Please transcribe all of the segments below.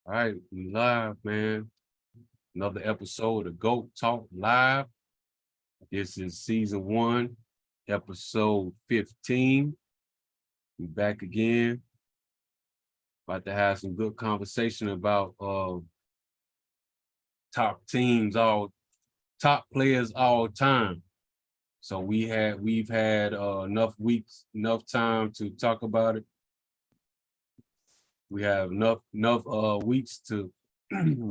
All right, we live, man. Another episode of GOAT Talk Live. This is season 1, episode 15. We back again. About to have some good conversation about top players all time. So we've had enough time to talk about it. We have enough weeks to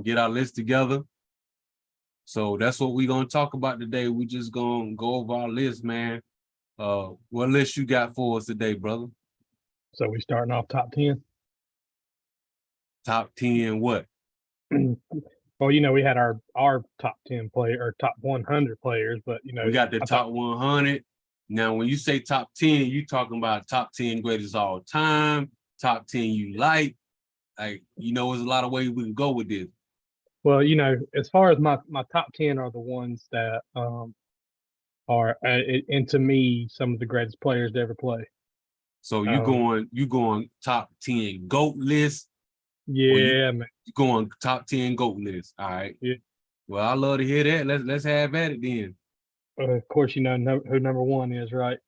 get our list together. So that's what we're gonna talk about today. We just gonna go over our list, man. What list you got for us today, brother? So we starting off top 10. Top 10 what? Well, we had our top 10 player or top 100 players, but We got the top 100. Now, when you say top 10, you talking about top 10 greatest all time, top 10 you like. There's a lot of ways we can go with this. Well, as far as my top 10 are the ones that are and to me some of the greatest players to ever play. So you going top 10 GOAT list? Yeah, man. You going top 10 GOAT list? All right. Yeah. Well, I love to hear that. Let's have at it then. Of course, who number one is, right?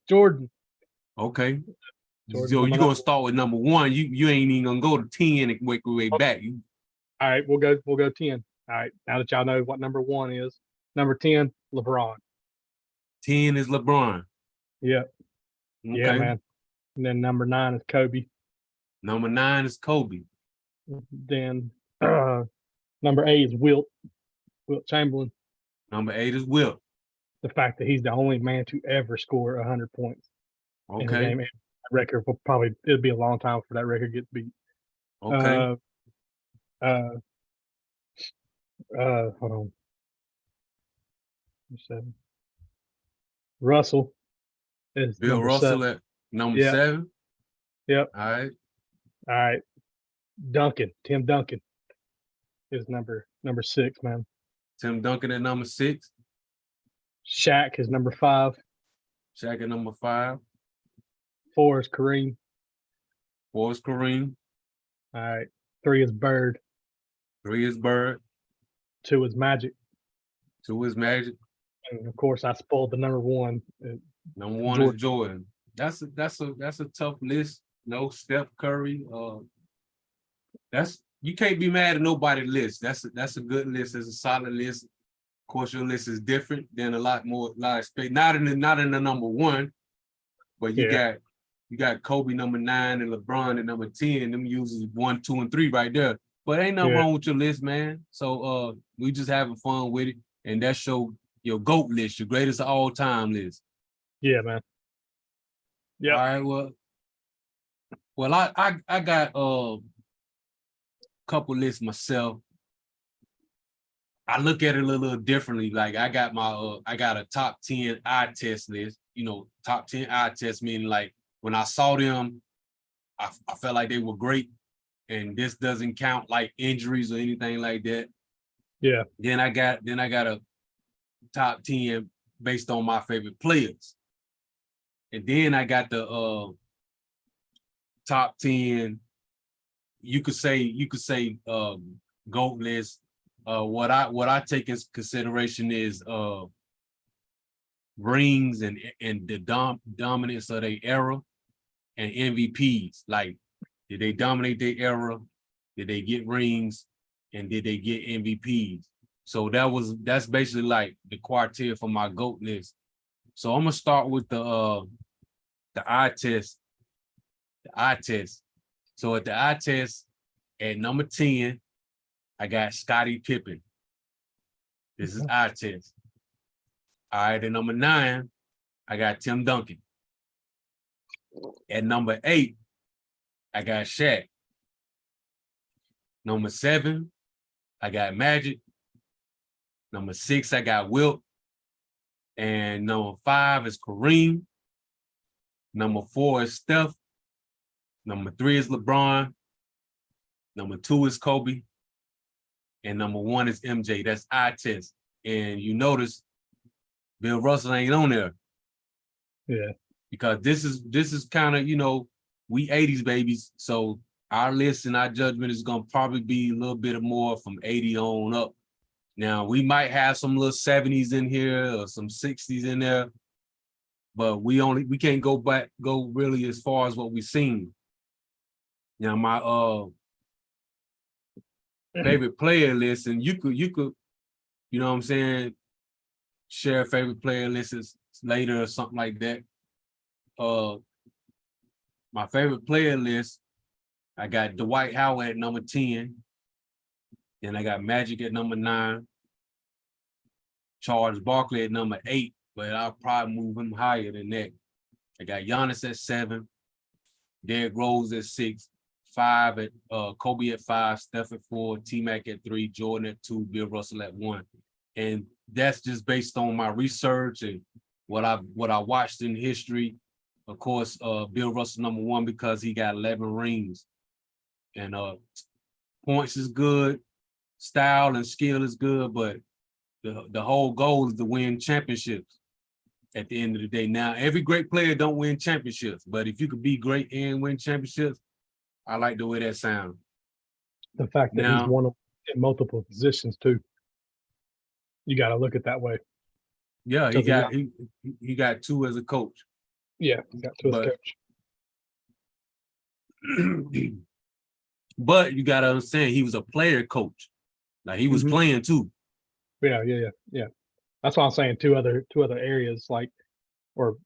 Jordan. Okay. Jordan, So you're gonna start with number 1. You ain't even gonna go to 10 and work your way back. All right, we'll go 10. All right. Now that y'all know what number 1 is, number 10, LeBron. 10 is LeBron. Yeah. Okay. Yeah, man. And then number 9 is Kobe. Number 9 is Kobe. Then number 8 is Wilt Chamberlain. Number 8 is Wilt. The fact that he's the only man to ever score 100 points in a game. That record it'll be a long time for that record gets beat. Okay. Hold on. 7. Russell is Bill Russell 7. At number 7. Yep. All right. Tim Duncan is number 6, man. Tim Duncan at number 6. Shaq is number 5. Shaq at number 5. 4 is Kareem. 4 is Kareem. All right. 3 is Bird. 3 is Bird. 2 is Magic. 2 is Magic. And of course, I spoiled the number 1. Number 1 is Jordan. That's a tough list. No Steph Curry. You can't be mad at nobody's list. That's a good list. It's a solid list. Of course, your list is different than a lot of space. Not in the number 1, but you got Kobe number 9 and LeBron at number 10. Them uses 1, 2, and 3 right there. But ain't nothing wrong with your list, man. So we just having fun with it, and that's your GOAT list, your greatest of all time list. Yeah, man. Yeah. All right. Well, I got a couple lists myself. I look at it a little differently. Like I got a top 10 eye test list. Top 10 eye test meaning like when I saw them, I felt like they were great, and this doesn't count like injuries or anything like that. Yeah. Then I got a top 10 based on my favorite players, and then I got the top 10. You could say GOAT list. What I take into consideration is rings and the dominance of their era, and MVPs. Like, did they dominate their era? Did they get rings? And did they get MVPs? So that's basically like the quartet for my GOAT list. So I'm gonna start with the eye test. The eye test. So at the eye test, at number 10, I got Scottie Pippen. This is eye test. All right, at number 9, I got Tim Duncan. At number 8, I got Shaq. Number 7, I got Magic. Number 6, I got Wilt. And number 5 is Kareem. Number 4 is Steph. Number 3 is LeBron. Number 2 is Kobe. And number 1 is MJ. That's eye test. And you notice Bill Russell ain't on there. Yeah. Because this is kind of, we 80s babies. So our list and our judgment is gonna probably be a little bit more from 80 on up. Now we might have some little 70s in here or some 60s in there, but we can't go really as far as what we've seen. Now my favorite player list, and you could, you know what I'm saying, share favorite player lists later or something like that. My favorite player list, I got Dwight Howard at number 10. Then I got Magic at number 9. Charles Barkley at number 8, but I'll probably move him higher than that. I got Giannis at 7. Derrick Rose at 6. 5 at Kobe at 5, Steph at 4, T-Mac at 3, Jordan at 2, Bill Russell at 1. And that's just based on my research and what I watched in history. Of course, Bill Russell number 1 because he got 11 rings. And points is good, style and skill is good, but the whole goal is to win championships at the end of the day. Now, every great player don't win championships, but if you could be great and win championships, I like the way that sounds. The fact that Now, he's won in multiple positions too. You got to look at that way. Yeah, he got 2 as a coach. Yeah, he got 2 as a coach. But you got to understand, he was a player coach. Like he was playing too. Yeah. That's why I'm saying two other areas, like, or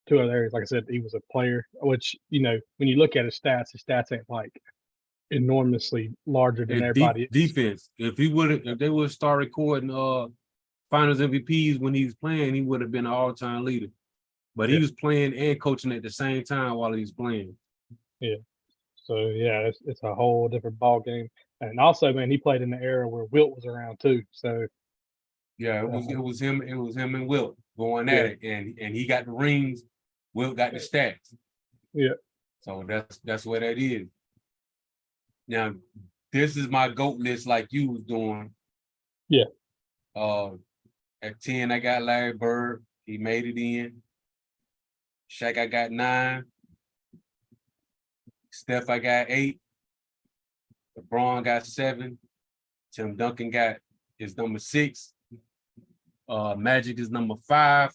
2 other areas. Like I said, he was a player, which, you know, when you look at his stats ain't like enormously larger than everybody else. Defense. If they would start recording finals MVPs when he was playing, he would have been an all-time leader. But he was playing and coaching at the same time while he was playing. Yeah. So yeah, it's a whole different ball game. And also, man, he played in the era where Wilt was around too. So yeah, it was him and Wilt going at it, and he got the rings. Wilt got the stats. Yeah. So that's what that is. Now, this is my GOAT list, like you was doing. Yeah. At 10, I got Larry Bird. He made it in. Shaq, I got 9. Steph, I got 8. LeBron got 7. Tim Duncan is number 6. Magic is number 5.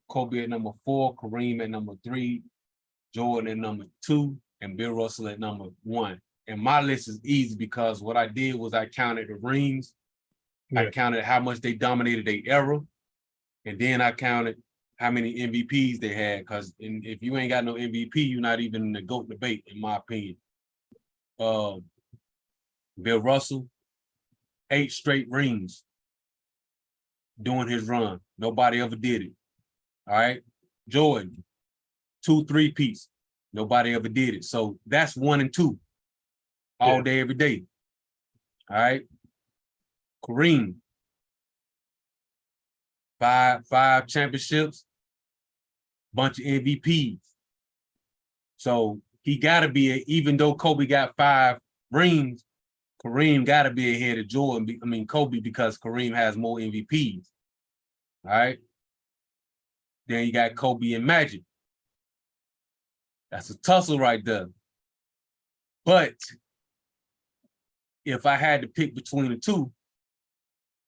Kobe at number 4. Kareem at number 3. Jordan at number 2. And Bill Russell at number 1. And my list is easy because what I did was I counted the rings. Yeah. I counted how much they dominated their era. And then I counted how many MVPs they had. Because if you ain't got no MVP, you're not even in the GOAT debate, in my opinion. Bill Russell, 8 straight rings during his run. Nobody ever did it. All right. Jordan, 2 3-peats. Nobody ever did it. So that's 1 and 2. All day, every day. All right. Kareem, 5 championships, bunch of MVPs. So he got to be, even though Kobe got 5 rings, Kareem got to be ahead of Kobe, because Kareem has more MVPs. All right. Then you got Kobe and Magic. That's a tussle right there. But if I had to pick between the 2,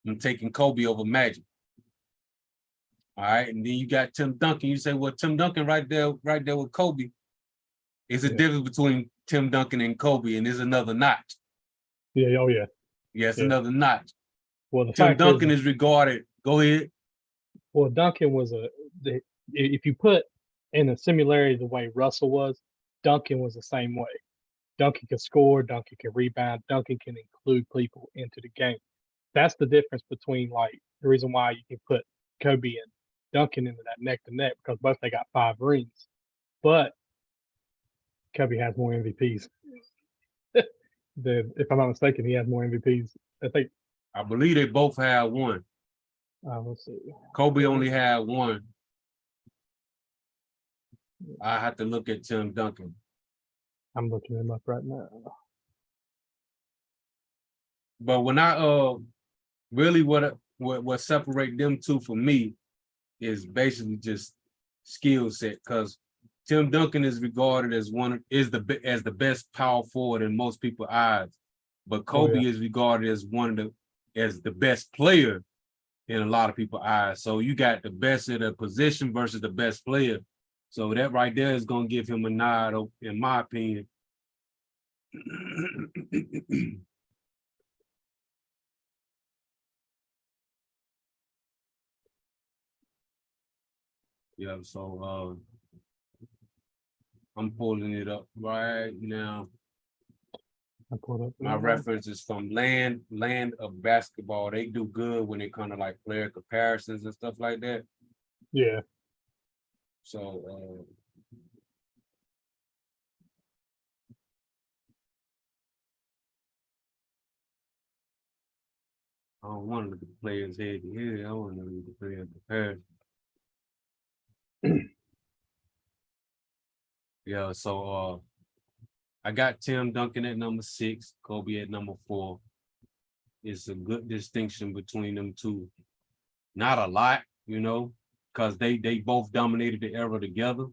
I'm taking Kobe over Magic. All right, and then you got Tim Duncan. You say, well, Tim Duncan right there with Kobe. It's a difference between Tim Duncan and Kobe, and there's another notch. Yeah, oh yeah. Yeah, it's another notch. Well, Tim Duncan is regarded. Go ahead. Well, Duncan was if you put in a similarity the way Russell was, Duncan was the same way. Duncan can score, Duncan can rebound, Duncan can include people into the game. That's the difference between, like, the reason why you can put Kobe and Duncan into that neck to neck, because both they got 5 rings. But Kobe has more MVPs. If I'm not mistaken, he has more MVPs. I believe they both had 1. Let's see. Kobe only had 1. I have to look at Tim Duncan. I'm looking him up right now. But when I really what separate them 2 for me is basically just skill set, because Tim Duncan is regarded as as the best power forward in most people's eyes, but Kobe is regarded as as the best player in a lot of people's eyes. So you got the best of the position versus the best player. So that right there is gonna give him a nod, in my opinion. Yeah, so I'm pulling it up right now. I pulled up My reference is from Land of Basketball. They do good when it kind of like player comparisons and stuff like that. Yeah. So I don't want to look at the players head to head. I want to look at the player comparison. Yeah, so I got Tim Duncan at number 6, Kobe at number 4. It's a good distinction between them two. Not a lot, because they both dominated the era together.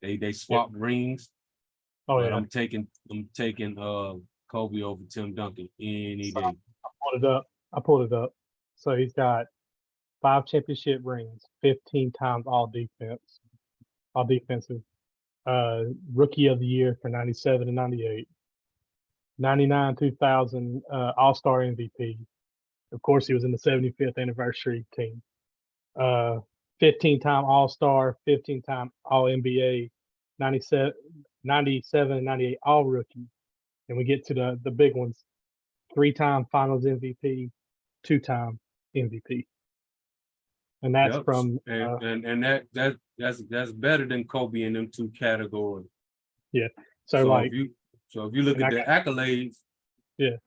They swapped rings. Oh but yeah. I'm taking Kobe over Tim Duncan any day. I pulled it up. So he's got 5 championship rings, 15 times all defensive. Rookie of the year for 97 and 98. 99, 2000 All-Star MVP. Of course, he was in the 75th anniversary team. 15-time All-Star, 15-time All-NBA, 97, 97 and 98 All-Rookie. And we get to the big ones. 3-time Finals MVP, 2-time MVP. And that's from that's better than Kobe in them two categories. Yeah. So if you look at the accolades, yeah,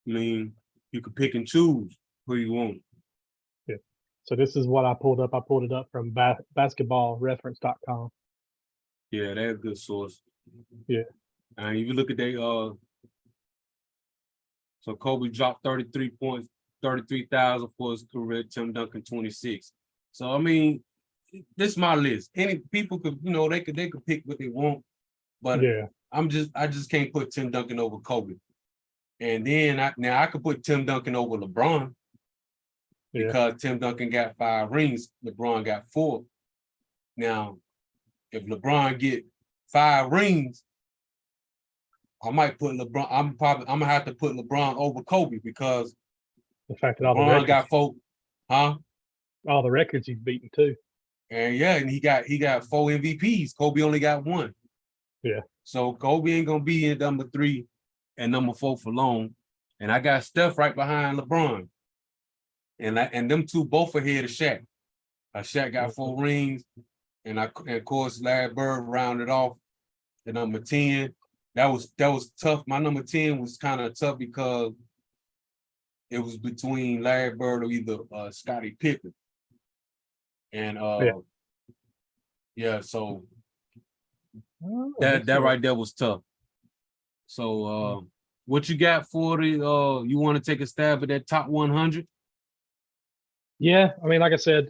I mean, you can pick and choose who you want. Yeah. So this is what I pulled up. I pulled it up from basketballreference.com. Yeah, they're a good source. Yeah. And if you look at so Kobe dropped 33 points, 33,000 for his career, Tim Duncan 26. So I mean, this is my list. Any people could, they could pick what they want, but yeah, I just can't put Tim Duncan over Kobe. And then I could put Tim Duncan over LeBron because Tim Duncan got 5 rings, LeBron got 4. Now, if LeBron get 5 rings, I might put LeBron. I'm gonna have to put LeBron over Kobe because the fact that LeBron got 4, all the records he's beaten too. And he got 4 MVPs. Kobe only got 1. Yeah. So Kobe ain't gonna be in number 3 and number 4 for long. And I got Steph right behind LeBron. And them two both ahead of Shaq. Shaq got 4 rings, and of course Larry Bird rounded off the number 10. That was tough. My number 10 was kind of tough because it was between Larry Bird or either Scottie Pippen. And so that right there was tough. So what you got for the you want to take a stab at that top 100? Yeah, I mean, like I said,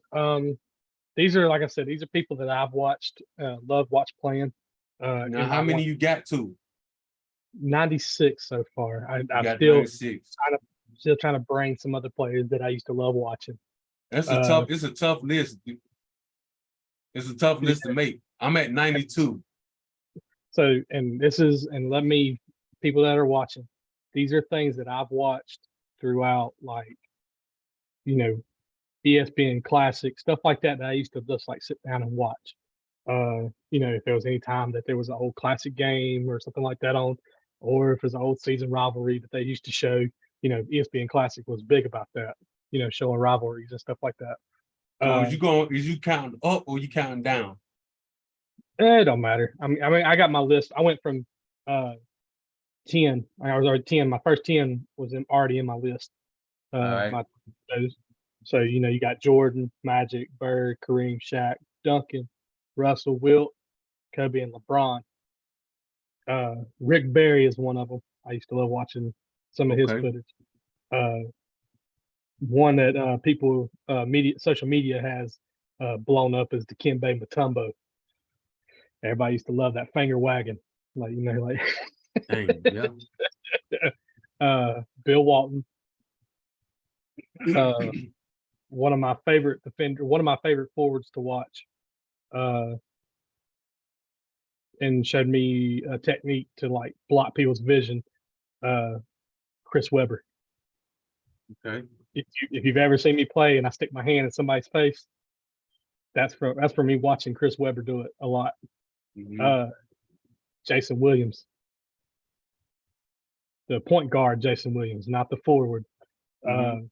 these are people that I've watched, watch playing. Now, how many you got to? 96 so far. I'm still trying to bring some other players that I used to love watching. It's a tough list. It's a tough list to make. I'm at 92. So, people that are watching, these are things that I've watched throughout, like, ESPN Classic, stuff like that I used to just like sit down and watch. If there was any time that there was an old classic game or something like that on, or if there's an old season rivalry that they used to show, ESPN Classic was big about that, showing rivalries and stuff like that. So is you counting up or you counting down? It don't matter. I mean, I got my list. I went from 10. I was already 10. My first 10 was already in my list. All right. So, you got Jordan, Magic, Bird, Kareem, Shaq, Duncan, Russell, Wilt, Kobe, and LeBron. Rick Barry is one of them. I used to love watching some of his footage. One that social media has blown up is the Dikembe Mutombo. Everybody used to love that finger wagging, like like Dang, yeah. Bill Walton. One of my favorite forwards to watch, and showed me a technique to like block people's vision. Chris Webber. Okay. If you've ever seen me play and I stick my hand in somebody's face, that's for me watching Chris Webber do it a lot. Mhm. Jason Williams, the point guard, Jason Williams, not the forward. Mhm.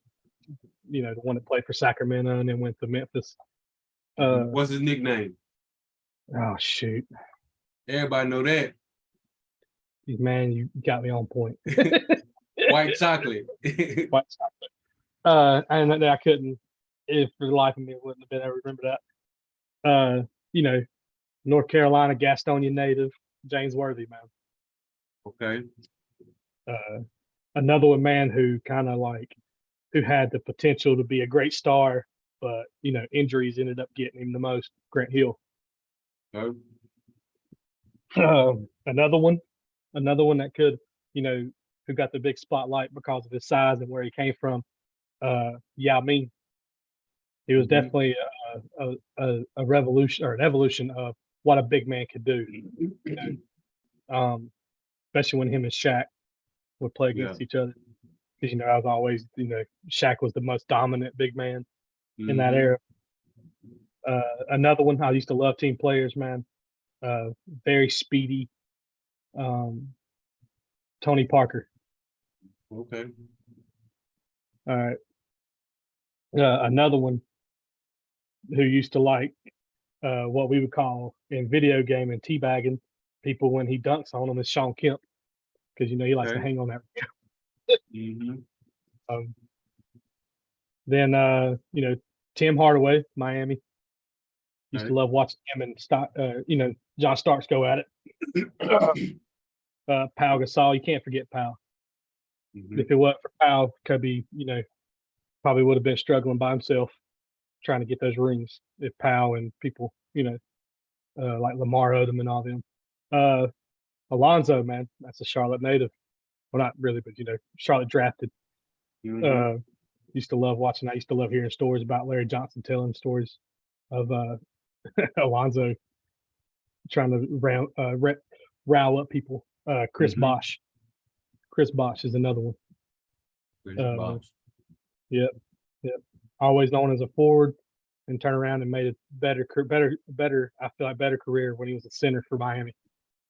The one that played for Sacramento and then went to Memphis. What's his nickname? Oh shoot, Everybody know that. man, you got me on point. White chocolate. White and I couldn't, if for the life of me, wouldn't have been able to remember that. North Carolina Gastonia native James Worthy, man. Okay. Another one, man, who kind of like who had the potential to be a great star, but injuries ended up getting him the most. Grant Hill. Okay. Another one that could, who got the big spotlight because of his size and where he came from. Yao Ming. He was definitely a revolution or an evolution of what a big man could do. Especially when him and Shaq would play Yeah. against each other. Because I was always, Shaq was the most dominant big man in that era. Another one, I used to love team players, man. Very speedy. Tony Parker. Okay. All right. Another one who used to like what we would call in video game and teabagging people when he dunks on them is Sean Kemp, because he likes to Okay. hang on that. Mm-hmm. Then Tim Hardaway, Miami. Used Okay. to love watching him and John Starks go at it. Pau Gasol, you can't forget Pau. Mm-hmm. If it wasn't for Pau, Kobe, probably would have been struggling by himself trying to get those rings. If Pau and people, like Lamar Odom and all them. Alonzo, man, that's a Charlotte native. Well, not really, but Charlotte drafted. Mm-hmm. Used to love watching. I used to love hearing stories about Larry Johnson telling stories of Alonzo trying to rile up people. Chris Bosh. Chris Bosh is another one. Yep, yep. Always known as a forward, and turn around and made a better. I feel like better career when he was a center for Miami.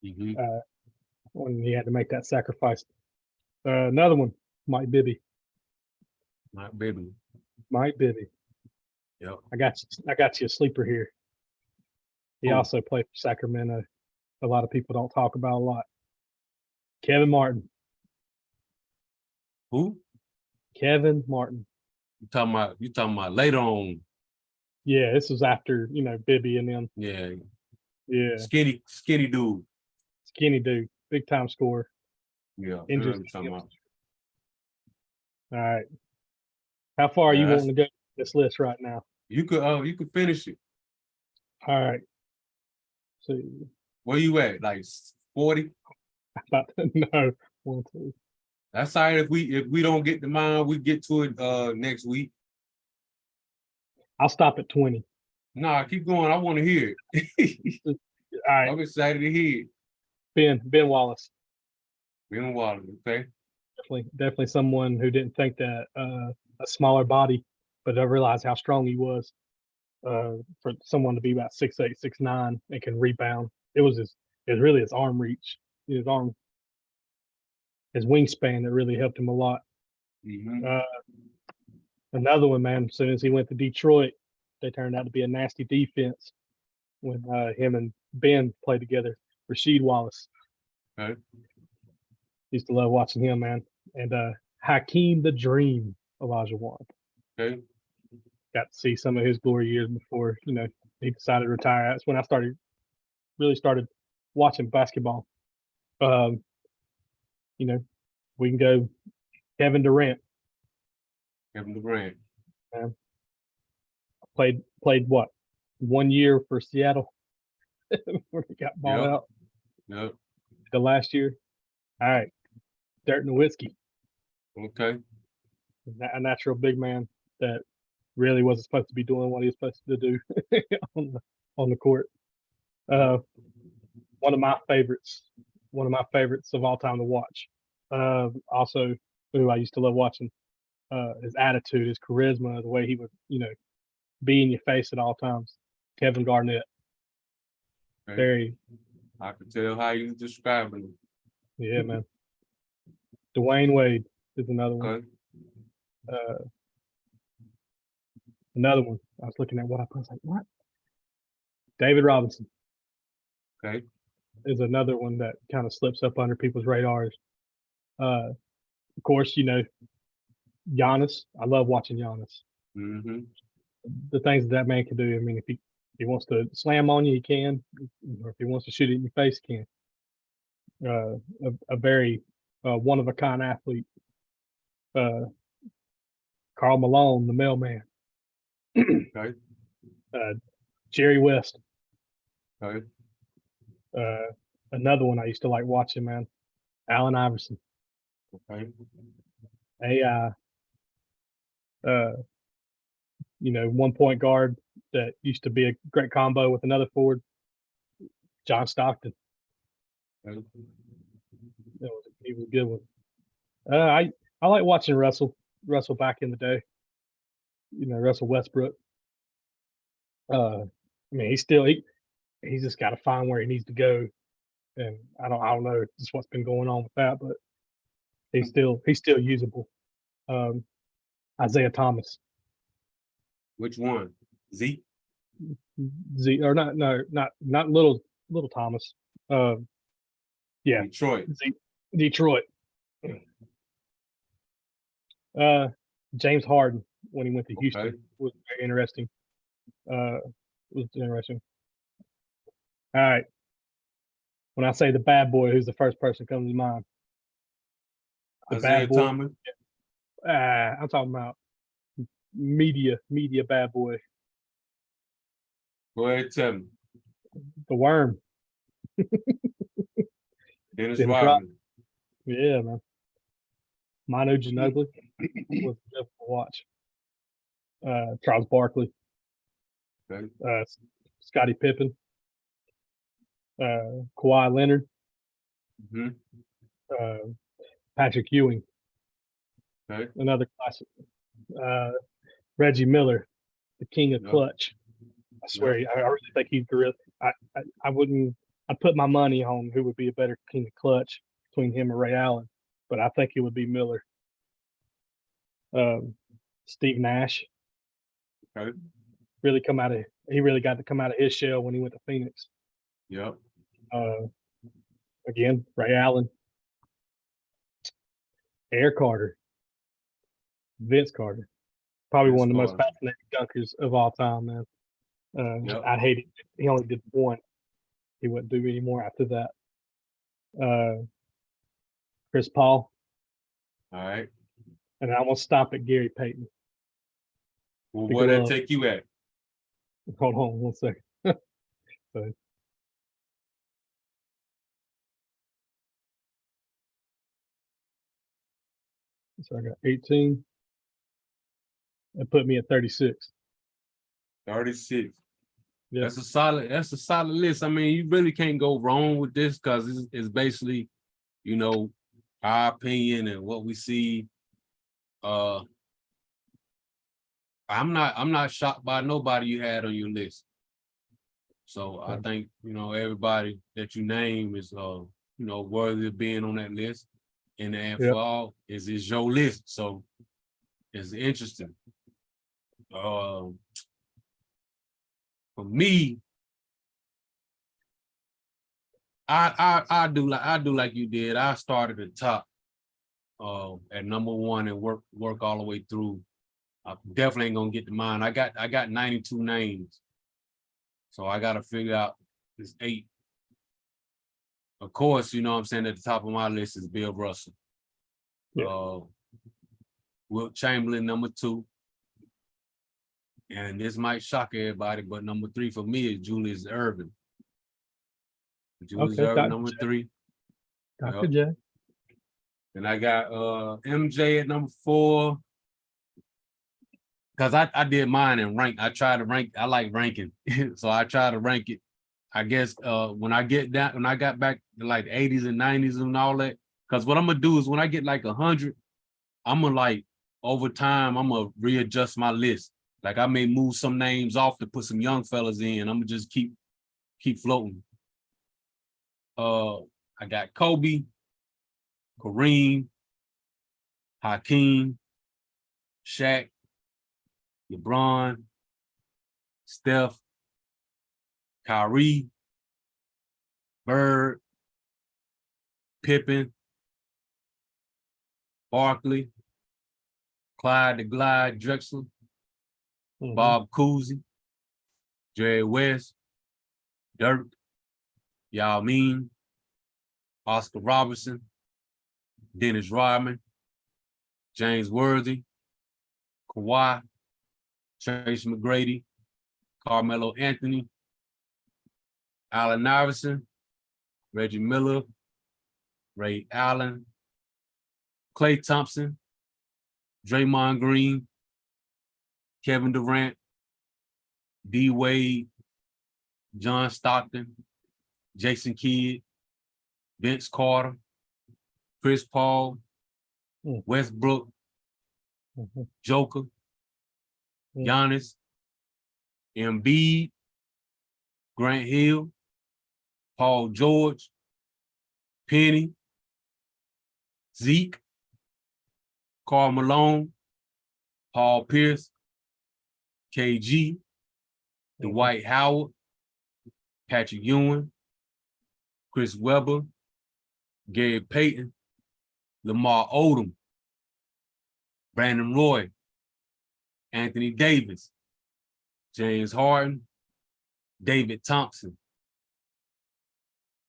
Mm-hmm. When he had to make that sacrifice. Another one, Mike Bibby. Not baby. Mike Bibby. Yep. I got you a sleeper here. He Who? also played for Sacramento. A lot of people don't talk about a lot. Kevin Martin. Who? Kevin Martin. You talking about later on. Yeah, this was after, Bibby and them. Yeah. Yeah. Skinny dude. Skinny dude. Big time scorer. Yeah. Injuries. Talking about. All right. How far are you wanting to go this list right now? You could finish it. All right. So Where you at? Like 40? about no 1, 2. That's all right. If we don't get to mine, we get to it next week. I'll stop at 20. Nah, keep going. I want to hear it. All right. I'm excited to hear it. Ben Wallace. Ben Wallace, okay? Definitely someone who didn't think that a smaller body, but I realized how strong he was. For someone to be about 6'8", 6'9", and can rebound. It was really his arm reach, his wingspan that really helped him a lot. Mm-hmm. Another one, man. As soon as he went to Detroit, they turned out to be a nasty defense when him and Ben played together. Rasheed Wallace. Okay. Used to love watching him, man. And Hakeem the Dream, Elijah Wan. Okay. Got to see some of his glory years before, he decided to retire. That's when I really started watching basketball. We can go Kevin Durant. Kevin Durant. Played what? 1 year for Seattle. before he got bought Yep. out Yep. the last year. All right, Dirt Nowitzki, Okay. a natural big man that really wasn't supposed to be doing what he was supposed to do on the court. Uh, one of my favorites, of all time to watch. Also, who I used to love watching, his attitude, his charisma, the way he would, be in your face at all times. Kevin Garnett, Okay. very, I can tell how you describing him. yeah, man. Dwayne Wade is another one. Okay. Another one. I was looking at what I put. I was like, what? David Robinson Okay. is another one that kind of slips up under people's radars. Of course, Giannis. I love watching Giannis. Mm-hmm. The things that man can do. I mean, if he wants to slam on you, he can. Or if he wants to shoot it in your face, he can. A very one of a kind athlete. Karl Malone, the mailman. Okay. Jerry West. Okay. Another one I used to like watching, man. Allen Iverson. Okay. AI. One point guard that used to be a great combo with another forward. John Stockton. Okay. He was a good one. I like watching Russell back in the day. Russell Westbrook. I mean, he's just got to find where he needs to go, and I don't know just what's been going on with that, but he's still usable. Isaiah Thomas. Which one? Z? Z or not? No, not little Thomas. Yeah, Detroit. Detroit. James Harden when he went to Houston Okay. was very interesting. Was interesting. All right. When I say the bad boy, who's the first person comes to mind? The Isaiah bad boy. Thomas. I'm talking about media bad boy. Go ahead, tell me. The worm. Dennis Dennis Rodman. Yeah, man. Manu Ginobili was a to watch. Charles Barkley. Okay. Scottie Pippen. Kawhi Leonard. Mm-hmm. Patrick Ewing. Okay. Another classic. Reggie Miller, the king of Yep. clutch. I swear, I really think he's gorilla. I wouldn't. I'd put my money on who would be a better king of clutch between him and Ray Allen, but I think it would be Miller. Steve Nash. Okay. He really got to come out of his shell when he went to Phoenix. Yep. Again, Ray Allen. Air Carter. Vince Carter. Probably Vince one of the most Carter. fascinating dunkers of all time, man. Yep. I hate it. He only did one. He wouldn't do any more after that. Chris Paul. All right. And I will stop at Gary Payton. Well, where that take you at? Hold on 1 second. So I got 18. That put me at 36. 36. Yeah. That's a solid list. I mean, you really can't go wrong with this because it's basically, our opinion and what we see. I'm not shocked by nobody you had on your list. So I think, everybody that you name is worthy of being on that list. And for all is your list. So it's interesting. For me, I do like you did. I started at the top at number one and work all the way through. I definitely ain't gonna get to mine. I got 92 names. So I gotta figure out this 8. Of course, at the top of my list is Bill Russell. Yeah. Wilt Chamberlain, number 2. And this might shock everybody, but number 3 for me is Julius Erving. Julius Okay, Erving, Dr. number J. 3. Dr. Yep. J. And I got MJ at number 4. Because I did mine and rank. I try to rank, I like ranking. So I try to rank it. I guess when I got back to like 80s and 90s and all that, because what I'm gonna do is when I get like 100, I'm gonna like over time, I'm gonna readjust my list. Like I may move some names off to put some young fellas in. I'm gonna just keep floating. I got Kobe, Kareem, Hakeem, Shaq, LeBron, Steph, Kyrie, Bird, Pippen, Barkley, Clyde the Glide Drexler, Bob Cousy, Jerry West, Dirk, Yao Ming, Oscar Robertson, Dennis Rodman, James Worthy, Kawhi, Tracy McGrady, Carmelo Anthony, Allen Iverson, Reggie Miller, Ray Allen, Klay Thompson, Draymond Green, Kevin Durant, D Wade, John Stockton, Jason Kidd, Vince Carter, Chris Paul, Westbrook, Joker, Giannis, Embiid, Grant Hill, Paul George, Penny, Zeke, Karl Malone, Paul Pierce, KG, Dwight Howard, Patrick Ewing, Chris Webber, Gary Payton, Lamar Odom, Brandon Roy, Anthony Davis, James Harden, David Thompson.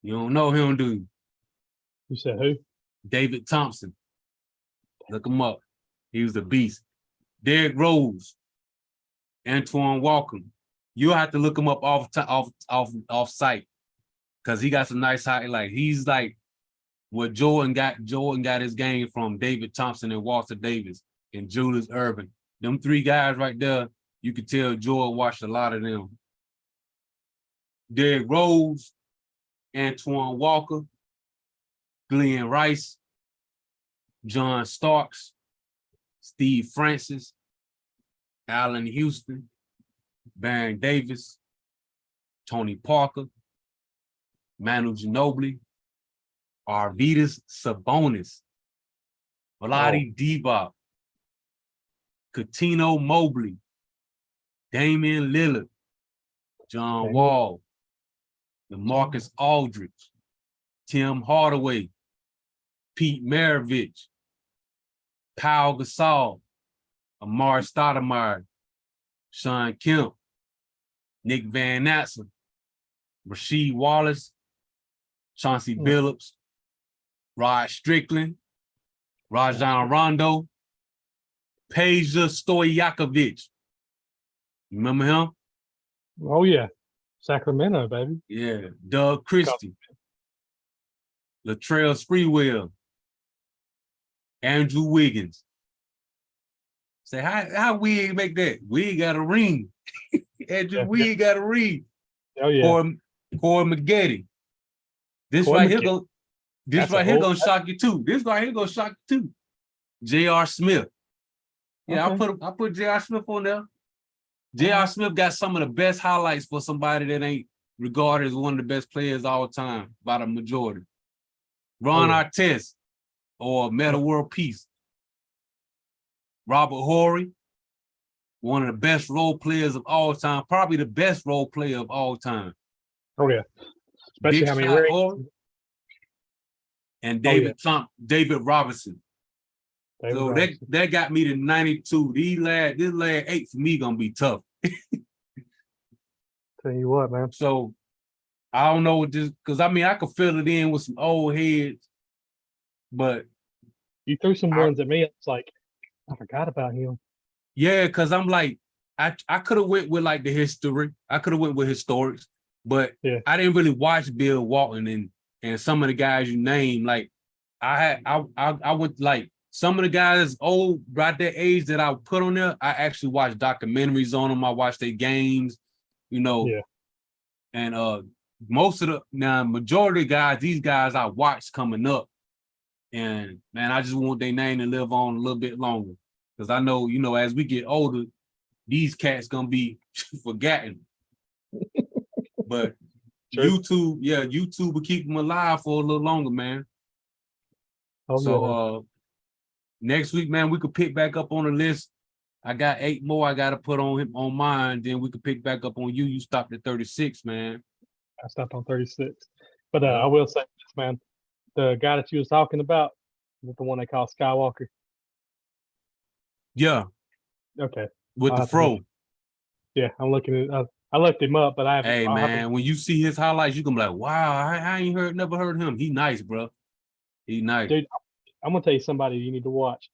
You don't know him, do you? You said who? David Thompson. Look him up. He was a beast. Derrick Rose, Antoine Walker. You'll have to look him up off site because he got some nice highlights. He's like what Jordan got his game from David Thompson and Walter Davis and Julius Erving. Them 3 guys right there, you could tell Jordan watched a lot of them. Derrick Rose, Antoine Walker, Glenn Rice, John Starks, Steve Francis, Allen Houston, Baron Davis, Tony Parker, Manu Ginobili, Arvydas Sabonis, Vlade Divac, Coutinho Mobley, Damian Lillard, John Wall, DeMarcus Aldridge, Tim Hardaway, Pete Maravich, Pau Gasol, Amar Stoudemire, Sean Kemp, Nick Van Nassen, Rasheed Wallace, Chauncey Billups, Rod Strickland, Rajon Rondo, Peja Stojakovic. Remember him? Oh, yeah. Sacramento, baby. Yeah. Doug Christie, Latrell Sprewell, Andrew Wiggins. Say, how Wig make that? Wig got a ring. Andrew Wig got a ring. Oh, yeah. Corey McGetty. This Corey right here McGetty. gonna shock you too. This right here gonna shock you too. J.R. Smith. Yeah, okay. I put J.R. Smith on there. J.R. Smith got some of the best highlights for somebody that ain't regarded as one of the best players of all time by the majority. Ron Artest or Metta World Peace. Robert Horry, one of the best role players of all time, probably the best role player of all time. Oh, yeah. Especially Big how many Shot rings. Horry and David Robinson. That got me to 92. This last 8 for me gonna be tough. Tell you what, man. So I don't know what this, because I mean I could fill it in with some old heads, but you threw some ones at me. It's like I forgot about him. Yeah, because I'm like, I could have went with like the history. I could have went with historics. but Yeah. I didn't really watch Bill Walton and some of the guys you named. Like I went like some of the guys old right that age that I put on there. I actually watched documentaries on them. I watched their games, you know, Yeah. and most of the now majority of guys, these guys I watched coming up, and man, I just want their name to live on a little bit longer because I know, you know, as we get older, these cats gonna be forgotten. But True. YouTube will keep them alive for a little longer, man. Oh, yeah, man. So next week, man, we could pick back up on the list. I got 8 more I gotta put on mine. Then we could pick back up on you. You stopped at 36, man. I stopped on 36. But Yeah. I will say this, man. The guy that you was talking about, is it the one they call Skywalker? Yeah, Okay. with I'll the have to look. fro. Yeah, I'm looking at. I looked him up, but I haven't. Hey I'll have to- man, when you see his highlights, you gonna be like, wow, I ain't never heard him. He nice, bro. He nice. dude, I'm gonna tell you somebody you need to watch,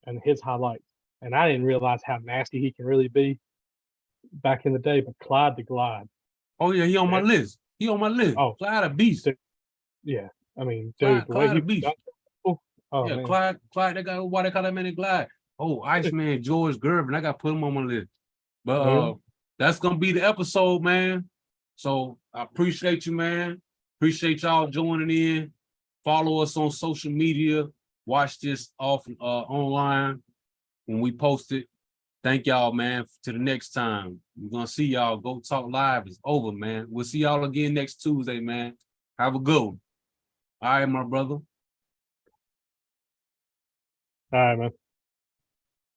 and his highlights. And I didn't realize how nasty he can really be back in the day. But Clyde the Glide. Oh yeah, he on my Man. list. He on my list. Oh, Clyde a beast. dude. Yeah, I mean, dude, the way Clyde he a beast. oh Yeah, man, Clyde, that guy, why they call that man a Glide? Oh, Iceman, George Gervin. I gotta put him on my list. But yeah. that's gonna be the episode, man. So I appreciate you, man. Appreciate y'all joining in. Follow us on social media. Watch this off online when we post it. Thank y'all, man. To the next time. We're gonna see y'all. Go Talk Live is over, man. We'll see y'all again next Tuesday, man. Have a good one. All right, my brother. All right, man.